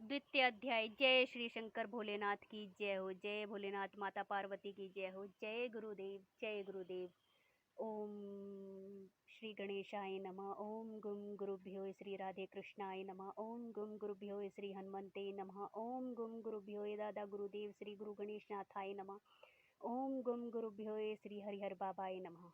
द्वितीय अध्याय। जय श्री शंकर भोलेनाथ की जय हो। जय भोलेनाथ माता पार्वती की जय हो। जय गुरुदेव जय गुरुदेव। ओम श्री गणेशाय नमः। ओम गुम गुरुभ्यो श्री राधे कृष्णाय नमः। ओम गुम गुरुभ्यो श्री हनुमंते नमः। ओम गुम गुरुभ्यो दादा गुरुदेव श्री गुरु गणेशनाथाय नमः। ओम गुम गुरुभ्यो श्री हरिहर बाबाय नमः।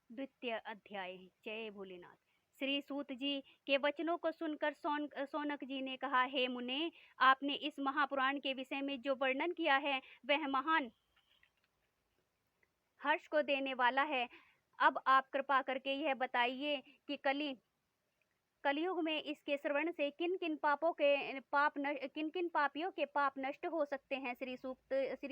द्वितीय अध्याय। जय भोलेनाथ। श्री सूत जी के वचनों को सुनकर सोनक जी ने कहा, हे मुने, आपने इस महापुराण के विषय में जो वर्णन किया है वह महान हर्ष को देने वाला है। अब आप कृपा करके यह बताइए कि कलयुग में इसके श्रवण से किन किन पापियों के पाप नष्ट हो सकते हैं। श्री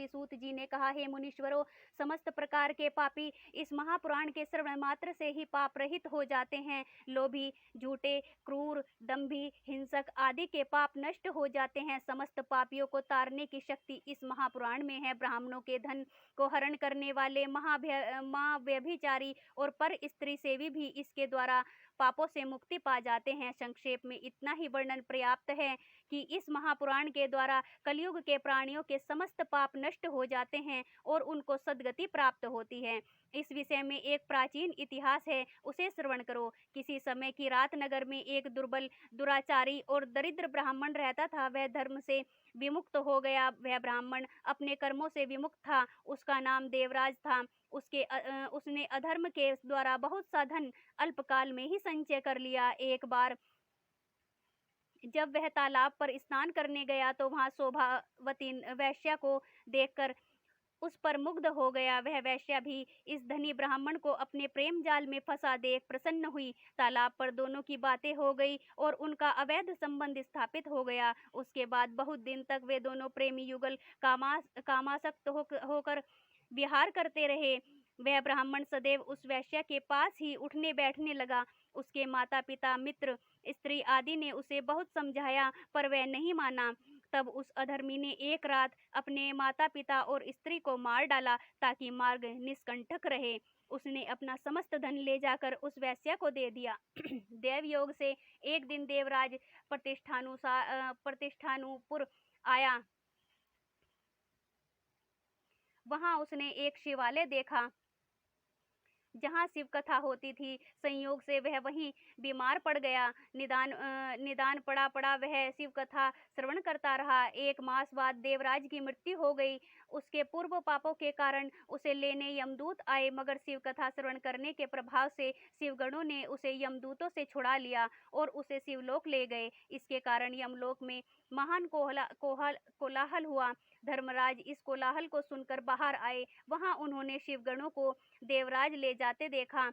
सूत जी ने कहा, हे मुनीश्वरों, समस्त प्रकार के पापी इस महापुराण के श्रवण मात्र से ही पाप रहित हो जाते हैं। लोभी, झूठे, क्रूर, दंभी, हिंसक आदि के पाप नष्ट हो जाते हैं। समस्त पापियों को तारने की शक्ति इस महापुराण में है। ब्राह्मणों के धन को हरण करने वाले महाव्यभिचारी और पर स्त्री सेवी भी इसके द्वारा पापों से मुक्ति पा जाते हैं। संक्षेप में इतना ही वर्णन पर्याप्त है कि इस महापुराण के द्वारा कलयुग के प्राणियों के समस्त पाप नष्ट हो जाते हैं और उनको सद्गति प्राप्त होती है। इस विषय में एक प्राचीन इतिहास है, उसे श्रवण करो। किसी समय की रात नगर में एक दुर्बल, दुराचारी और दरिद्र ब्राह्मण रहता था। वह धर्म से विमुक्त हो गया। वह ब्राह्मण अपने कर्मों से विमुक्त था। उसका नाम देवराज था। उसने अधर्म के द्वारा बहुत सा धन अल्पकाल में ही संचय कर लिया। एक बार जब वह तालाब पर स्नान करने गया तो वहां शोभावती वैश्या को देखकर उस पर मुग्ध हो गया। वह वैश्या भी इस धनी ब्राह्मण को अपने प्रेम जाल में फंसा देख प्रसन्न हुई। तालाब पर दोनों की बातें हो गई और उनका अवैध संबंध स्थापित हो गया। उसके बाद बहुत दिन तक वे दोनों प्रेमी युगल कामासक्त होकर विहार करते रहे। वह ब्राह्मण सदैव उस वैश्या के पास ही उठने बैठने लगा। उसके माता पिता, मित्र, स्त्री आदि ने उसे बहुत समझाया पर वह नहीं माना। तब उस अधर्मी ने एक रात अपने माता पिता और स्त्री को मार डाला ताकि मार्ग निष्कंटक रहे। उसने अपना समस्त धन ले जाकर उस वैश्या को दे दिया। देव योग से एक दिन देवराज प्रतिष्ठानुपुर आया। वहां उसने एक शिवालय देखा जहाँ शिव कथा होती थी। संयोग से वह वहीं बीमार पड़ गया। निदान पड़ा वह शिव कथा श्रवण करता रहा। 1 मास बाद देवराज की मृत्यु हो गई। उसके पूर्व पापों के कारण उसे लेने यमदूत आए, मगर शिव कथा श्रवण करने के प्रभाव से शिवगणों ने उसे यमदूतों से छुड़ा लिया और उसे शिवलोक ले गए। इसके कारण यमलोक में महान कोलाहल हुआ। धर्मराज इस कोलाहल को सुनकर बाहर आए। वहां उन्होंने शिवगणों को देवराज ले जाते देखा।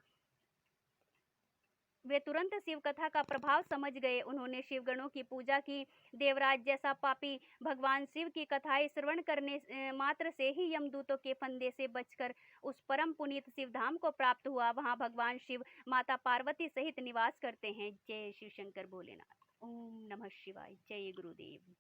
वे तुरंत शिव कथा का प्रभाव समझ गए। उन्होंने शिवगणों की पूजा की। देवराज जैसा पापी भगवान शिव की कथाएं श्रवण करने मात्र से ही यमदूतों के फंदे से बचकर उस परम पुनीत शिवधाम को प्राप्त हुआ। वहां भगवान शिव माता पार्वती सहित निवास करते हैं। जय शिव शंकर भोलेनाथ। ओम नमः शिवाय। जय गुरुदेव।